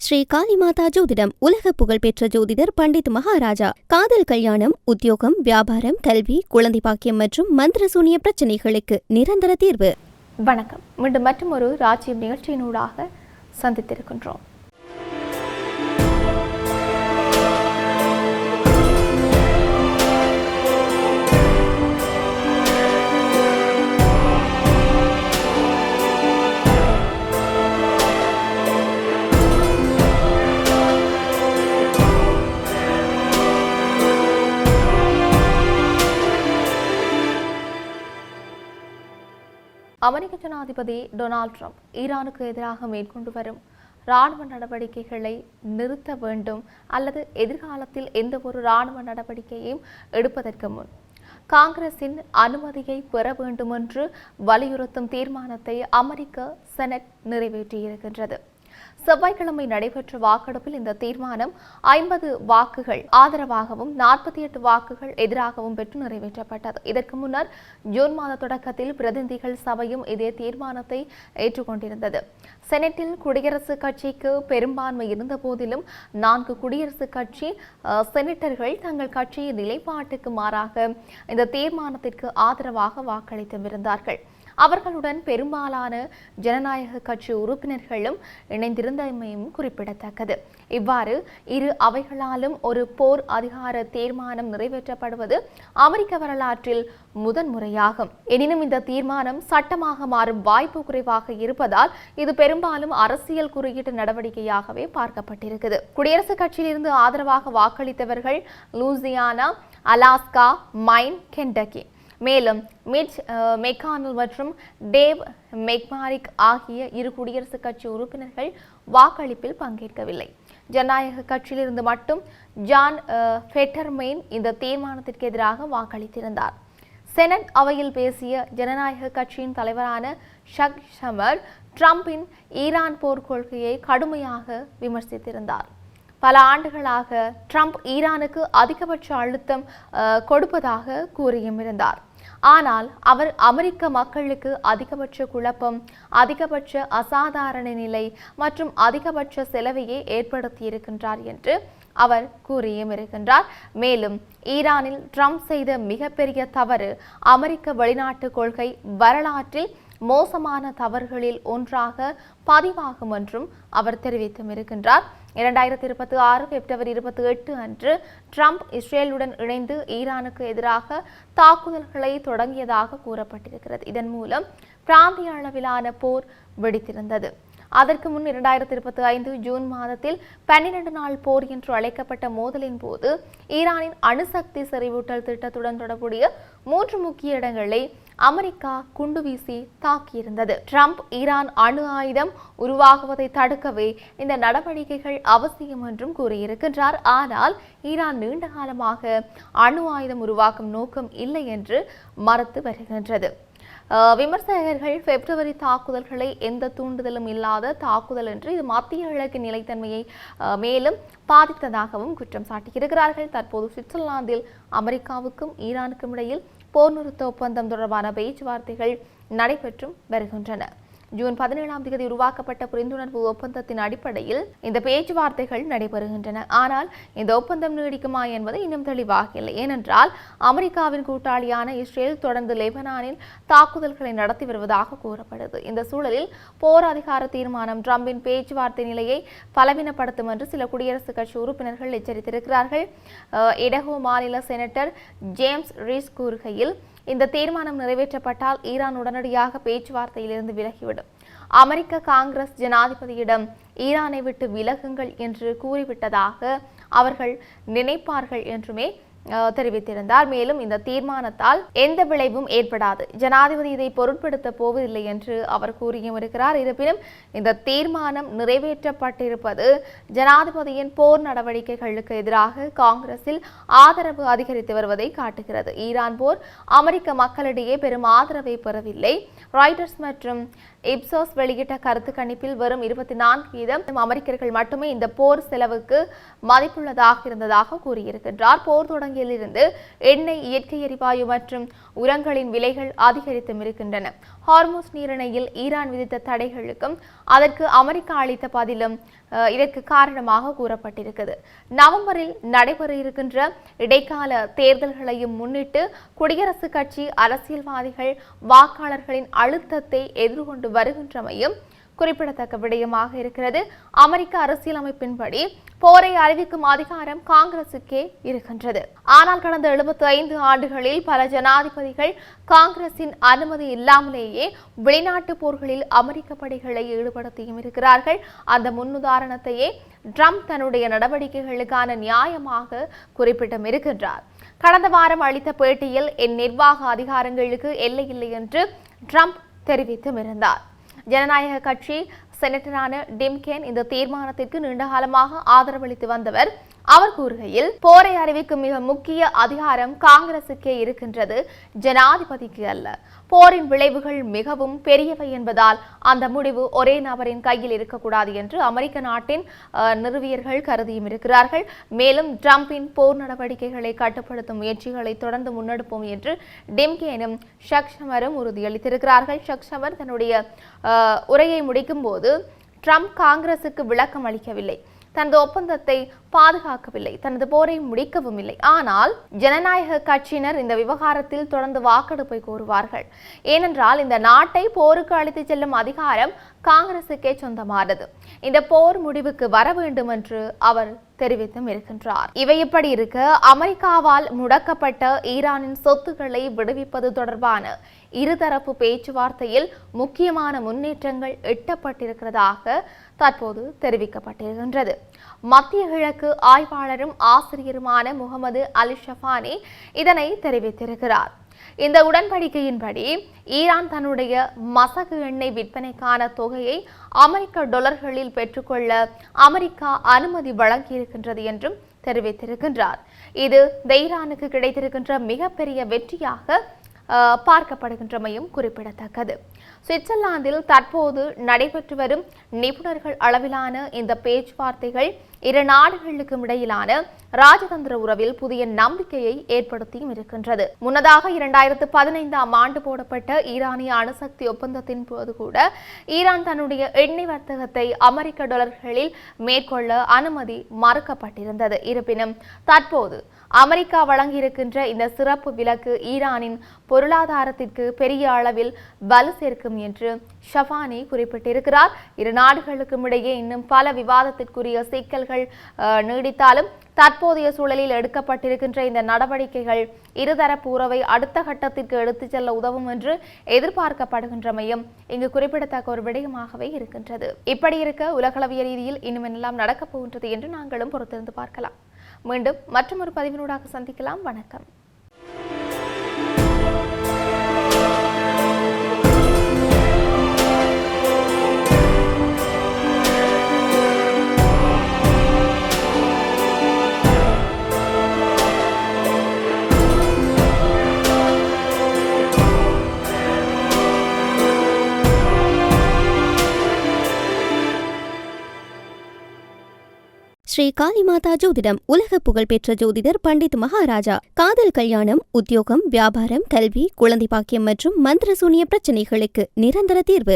ஸ்ரீ காளிமாதா ஜோதிடம் உலக புகழ்பெற்ற ஜோதிடர் பண்டித் மகாராஜா. காதல், கல்யாணம், உத்தியோகம், வியாபாரம், கல்வி, குழந்தை பாக்கியம் மற்றும் மந்திர சூனிய பிரச்சனைகளுக்கு நிரந்தர தீர்வு. வணக்கம். மீண்டும் மற்றும் ஒரு ராஜ்யம் நிகழ்ச்சியினூடாக சந்தித்திருக்கின்றோம். அமெரிக்க ஜனாதிபதி டொனால்ட் ட்ரம்ப் ஈரானுக்கு எதிராக மேற்கொண்டு வரும் இராணுவ நடவடிக்கைகளை நிறுத்த வேண்டும் அல்லது எதிர்காலத்தில் எந்த ஒரு இராணுவ நடவடிக்கையையும் எடுப்பதற்கு முன் காங்கிரசின் அனுமதியை பெற வேண்டும் என்று வலியுறுத்தும் தீர்மானத்தை அமெரிக்க செனட் நிறைவேற்றியிருக்கின்றது. செவ்வாய்க்கிழமை நடைபெற்ற வாக்கெடுப்பில் இந்த தீர்மானம் 50 வாக்குகள் ஆதரவாகவும் 48 வாக்குகள் எதிராகவும் பெற்று நிறைவேற்றப்பட்டது. இதற்கு முன்னர் ஜூன் மாத தொடக்கத்தில் பிரதிநிதிகள் சபையும் இதே தீர்மானத்தை ஏற்றுக்கொண்டிருந்தது. செனட்டில் குடியரசுக் கட்சிக்கு பெரும்பான்மை இருந்த போதிலும் 4 குடியரசுக் கட்சி செனட்டர்கள் தங்கள் கட்சியின் நிலைப்பாட்டுக்கு மாறாக இந்த தீர்மானத்திற்கு ஆதரவாக வாக்களித்திருந்தார்கள். அவர்களுடன் பெரும்பாலான ஜனநாயக கட்சி உறுப்பினர்களும் இணைந்திருந்தமையும் குறிப்பிடத்தக்கது. இவ்வாறு இரு அவைகளாலும் ஒரு போர் அதிகார தீர்மானம் நிறைவேற்றப்படுவது அமெரிக்க வரலாற்றில் முதன்முறையாகும். எனினும் இந்த தீர்மானம் சட்டமாக மாறும் வாய்ப்பு குறைவாக இருப்பதால் இது பெரும்பாலும் அரசியல் குறியீட்டு நடவடிக்கையாகவே பார்க்கப்பட்டிருக்கிறது. குடியரசுக் கட்சியிலிருந்து ஆதரவாக வாக்களித்தவர்கள் லூசியானா, அலாஸ்கா, மைன், கென்டக்கி. மேலும் மிட்ச் மெக்கானல் மற்றும் டேவ் மெக்மாரிக் ஆகிய இரு குடியரசுக் கட்சி உறுப்பினர்கள் வாக்களிப்பில் பங்கேற்கவில்லை. ஜனநாயக கட்சியிலிருந்து மட்டும் ஜான் ஃபெட்டர்மேன் இந்த தீர்மானத்திற்கு எதிராக வாக்களித்திருந்தார். செனட் அவையில் பேசிய ஜனநாயக கட்சியின் தலைவரான ஷக் ஷமர் ட்ரம்பின் ஈரான் போர் கொள்கையை கடுமையாக விமர்சித்திருந்தார். பல ஆண்டுகளாக ட்ரம்ப் ஈரானுக்கு அதிகபட்ச அழுத்தம் கொடுப்பதாக கூறியும் இருந்தார். ஆனால் அவர் அமெரிக்க மக்களுக்கு அதிகபட்ச குழப்பம், அதிகபட்ச அசாதாரண நிலை மற்றும் அதிகபட்ச செலவையே ஏற்படுத்தியிருக்கின்றார் என்று அவர் கூறியும் இருக்கின்றார். மேலும் ஈரானில் ட்ரம்ப் செய்த மிகப்பெரிய தவறு அமெரிக்க வெளிநாட்டு கொள்கை வரலாற்றில் மோசமான தவறுகளில் ஒன்றாக பதிவாகும் என்றும் அவர் தெரிவித்தும் இருக்கின்றார். 2026 பிப்ரவரி 28 அன்று ட்ரம்ப் இஸ்ரேலுடன் இணைந்து ஈரானுக்கு எதிராக தாக்குதல்களை தொடங்கியதாக கூறப்பட்டிருக்கிறது. இதன் மூலம் பிராந்திய அளவிலான போர் வெடித்திருந்தது. அதற்கு முன் 2025 ஜூன் மாதத்தில் 12 நாள் போர் என்று அழைக்கப்பட்ட மோதலின் போது ஈரானின் அணுசக்தி செறிவூட்டல் திட்டத்துடன் தொடர்புடைய 3 முக்கிய இடங்களை அமெரிக்கா குண்டு வீசி தாக்கியிருந்தது. ட்ரம்ப் ஈரான் அணு ஆயுதம் உருவாகுவதை தடுக்கவே இந்த நடவடிக்கைகள் அவசியம் என்றும் கூறியிருக்கின்றார். ஆனால் ஈரான் நீண்ட காலமாக அணு ஆயுதம் உருவாக்கும் நோக்கம் இல்லை என்று மறுத்து வருகின்றது. விமர்சகர்கள் பிப்ரவரி தாக்குதல்களை எந்த தூண்டுதலும் இல்லாத தாக்குதல் என்று இது மத்திய கிழக்கு நிலைத்தன்மையை மேலும் பாதித்ததாகவும் குற்றம் சாட்டியிருக்கிறார்கள். தற்போது சுவிட்சர்லாந்தில் அமெரிக்காவுக்கும் ஈரானுக்கும் இடையில் போர் நிறுத்த ஒப்பந்தம் தொடர்பான பேச்சுவார்த்தைகள் நடைபெற்றும் வருகின்றன. ஜூன் 17ஆம் தேதி உருவாக்கப்பட்ட புரிந்துணர்வு ஒப்பந்தத்தின் அடிப்படையில் இந்த பேச்சுவார்த்தைகள் நடைபெறுகின்றன. ஆனால் இந்த ஒப்பந்தம் நீடிக்குமா என்பது இன்னும் தெளிவாக இல்லை. ஏனென்றால் அமெரிக்காவின் கூட்டாளியான இஸ்ரேல் தொடர்ந்து லெபனானில் தாக்குதல்களை நடத்தி வருவதாக கூறப்படுது. இந்த சூழலில் போர் அதிகார தீர்மானம் ட்ரம்பின் பேச்சுவார்த்தை நிலையை பலவீனப்படுத்தும் என்று சில குடியரசுக் கட்சி உறுப்பினர்கள் எச்சரித்திருக்கிறார்கள். இடஹோ மாநில செனட்டர் ஜேம்ஸ் ரீஸ் கூறுகையில், இந்த தீர்மானம் நிறைவேற்றப்பட்டால் ஈரான் உடனடியாக பேச்சுவார்த்தையிலிருந்து விலகிவிடும். அமெரிக்க காங்கிரஸ் ஜனாதிபதியிடம் ஈரானை விட்டு விலகுங்கள் என்று கூறிவிட்டதாக அவர்கள் நினைப்பார்கள் என்றுமே தெரிவித்திருந்தார். மேலும் இந்த தீர்மானத்தால் எந்த விளைவும் ஏற்படாது, ஜனாதிபதி இதை பொருட்படுத்த போவதில்லை என்று அவர் கூறியும் இருக்கிறார். இருப்பினும் இந்த தீர்மானம் நிறைவேற்றப்பட்டிருப்பது ஜனாதிபதியின் போர் நடவடிக்கைகளுக்கு எதிராக காங்கிரஸில் ஆதரவு அதிகரித்து வருவதை காட்டுகிறது. ஈரான் போர் அமெரிக்க மக்களிடையே பெரும் ஆதரவை பெறவில்லை. ராய்டர்ஸ் மற்றும் இப்சோஸ் வெளியிட்ட கருத்து கணிப்பில் வெறும் 24% அமெரிக்கர்கள் மட்டுமே இந்த போர் செலவுக்கு மதிப்புள்ளதாக இருந்ததாக கூறியிருக்கின்றார். போர் தொடங்கிய சந்தையில் இருந்து எண்ணெய், இயற்கை எரிவாயு மற்றும் உரங்களின் விலைகள் அதிகரித்தும் இருக்கின்றன. ஹார்முஸ் நீரிணையில் ஈரான் விதித்த தடைகளுக்கும் அதற்கு அமெரிக்கா அளித்த பதிலும் இதற்கு காரணமாக கூறப்பட்டிருக்கிறது. நவம்பரில் நடைபெற இருக்கின்ற இடைக்கால தேர்தல்களையும் முன்னிட்டு குடியரசுக் கட்சி அரசியல்வாதிகள் வாக்காளர்களின் அழுத்தத்தை எதிர்கொண்டு வருகின்றமையும் குறிப்பிடத்தக்க விடயமாக இருக்கிறது. அமெரிக்க அரசியலமைப்பின்படி போரை அறிவிக்கும் அதிகாரம் காங்கிரசுக்கே இருக்கின்றது. ஆனால் கடந்த 75 ஆண்டுகளில் பல ஜனாதிபதிகள் காங்கிரசின் அனுமதி இல்லாமலேயே வெளிநாட்டு போர்களில் அமெரிக்க படைகளை ஈடுபடுத்தியும் இருக்கிறார்கள். அந்த முன்னுதாரணத்தையே ட்ரம்ப் தன்னுடைய நடவடிக்கைகளுக்கான நியாயமாக குறிப்பிட்டும் இருக்கின்றார். கடந்த வாரம் அளித்த பேட்டியில் என் நிர்வாக அதிகாரங்களுக்கு எல்லையில்லை என்று ட்ரம்ப் தெரிவித்தும் இருந்தார். ஜனநாயக கட்சி செனட்டரான டிம் கேன் இந்த தீர்மானத்திற்கு நீண்டகாலமாக ஆதரவளித்து வந்தவர். அவர் கூறுகையில், போரை அறிவிக்கும் மிக முக்கிய அதிகாரம் காங்கிரசுக்கே இருக்கின்றது, ஜனாதிபதிக்கு அல்ல. போரின் விளைவுகள் மிகவும் பெரியவை என்பதால் அந்த முடிவு ஒரே நபரின் கையில் இருக்கக்கூடாது என்று அமெரிக்க நாட்டின் நிறுவியர்கள் கருதியும் இருக்கிறார்கள். மேலும் ட்ரம்பின் போர் நடவடிக்கைகளை கட்டுப்படுத்தும் முயற்சிகளை தொடர்ந்து முன்னெடுப்போம் என்று டிம்கேனும் ஷக்ஷமரும் உறுதியளித்திருக்கிறார்கள். ஷக்ஷமர் தன்னுடைய உரையை முடிக்கும் போது ட்ரம்ப் காங்கிரசுக்கு விளக்கம் அளிக்கவில்லை, தனது ஒப்பந்தத்தை பாதுகாக்கவில்லை, தனது போரை முடிக்கவும் இல்லை. ஆனால் ஜனநாயக கட்சியினர் இந்த விவகாரத்தில் தொடர்ந்து வாக்கெடுப்பை கோருவார்கள். ஏனென்றால் இந்த நாட்டை போருக்கு அழைத்து செல்லும் அதிகாரம் காங்கிரசுக்கே சொந்தமானது. இந்த போர் முடிவுக்கு வர வேண்டும் என்று அவர் தெரிவித்தும் இருக்கின்றார். இவை இப்படி இருக்க, அமெரிக்காவால் முடக்கப்பட்ட ஈரானின் சொத்துக்களை விடுவிப்பது தொடர்பான இருதரப்பு பேச்சுவார்த்தையில் முக்கியமான முன்னேற்றங்கள் எட்டப்பட்டிருக்கிறதாக தற்போது தெரிவிக்கப்பட்டிருக்கின்றது. மத்திய கிழக்கு ஆய்வாளரும் ஆசிரியருமான முகமது அல் ஷஃபானி இதனை தெரிவித்திருக்கிறார். இந்த உடன்படிக்கையின்படி ஈரான் தன்னுடைய மசகு எண்ணெய் விற்பனைக்கான தொகையை அமெரிக்க டாலர்களில் பெற்றுக்கொள்ள அமெரிக்கா அனுமதி வழங்கியிருக்கின்றது என்றும் தெரிவித்திருக்கின்றார். இது ஈரானுக்கு கிடைத்திருக்கின்ற மிகப்பெரிய வெற்றியாக பார்க்கப்படுகின்றமையும் குறிப்பிடத்தக்கது. சுவிட்சர்லாந்தில் தற்போது நடைபெற்று வரும் நிபுணர்கள் அளவிலான இந்த பேச்சுவார்த்தைகள் இரு நாடுகளுக்கும் இடையிலான ராஜதந்திர உறவில் புதிய நம்பிக்கையை ஏற்படுத்தியும் இருக்கின்றது. முன்னதாக 2015ஆம் ஆண்டு போடப்பட்ட ஈரானிய அணுசக்தி ஒப்பந்தத்தின் போது கூட ஈரான் தன்னுடைய எண்ணெய் வர்த்தகத்தை அமெரிக்க டாலர்களில் மேற்கொள்ள அனுமதி மறுக்கப்பட்டிருந்தது. இருப்பினும் தற்போது அமெரிக்கா வழங்கியிருக்கின்ற இந்த சிறப்பு விலக்கு ஈரானின் பொருளாதாரத்திற்கு பெரிய அளவில் வலு சேர்க்கும் என்று ஷஃபானி குறிப்பிட்டிருக்கிறார். இரு நாடுகளுக்கும் இடையே இன்னும் பல விவாதத்திற்குரிய சிக்கல்கள் நீடித்தாலும் தற்போதைய சூழலில் எடுக்கப்பட்டிருக்கின்ற இந்த நடவடிக்கைகள் இருதரப்பு உறவை அடுத்த கட்டத்திற்கு எடுத்துச் செல்ல உதவும் என்று எதிர்பார்க்கப்படுகின்றமையும் இங்கு குறிப்பிடத்தக்க ஒரு விடயமாகவே இருக்கின்றது. இப்படி இருக்க உலகளவிய ரீதியில் இன்னும் என்னெல்லாம் நடக்கப் போகின்றது என்று நாங்களும் பொறுத்திருந்து பார்க்கலாம். மீண்டும் மற்றொரு பதிவினூடாக சந்திக்கலாம். வணக்கம். ஸ்ரீ காளிமாதா ஜோதிடம் உலக புகழ்பெற்ற ஜோதிடர் பண்டித் மகாராஜா. காதல், கல்யாணம், உத்தியோகம், வியாபாரம், கல்வி, குழந்தை பாக்கியம் மற்றும் மந்திர சூனிய பிரச்சனைகளுக்கு நிரந்தர தீர்வு.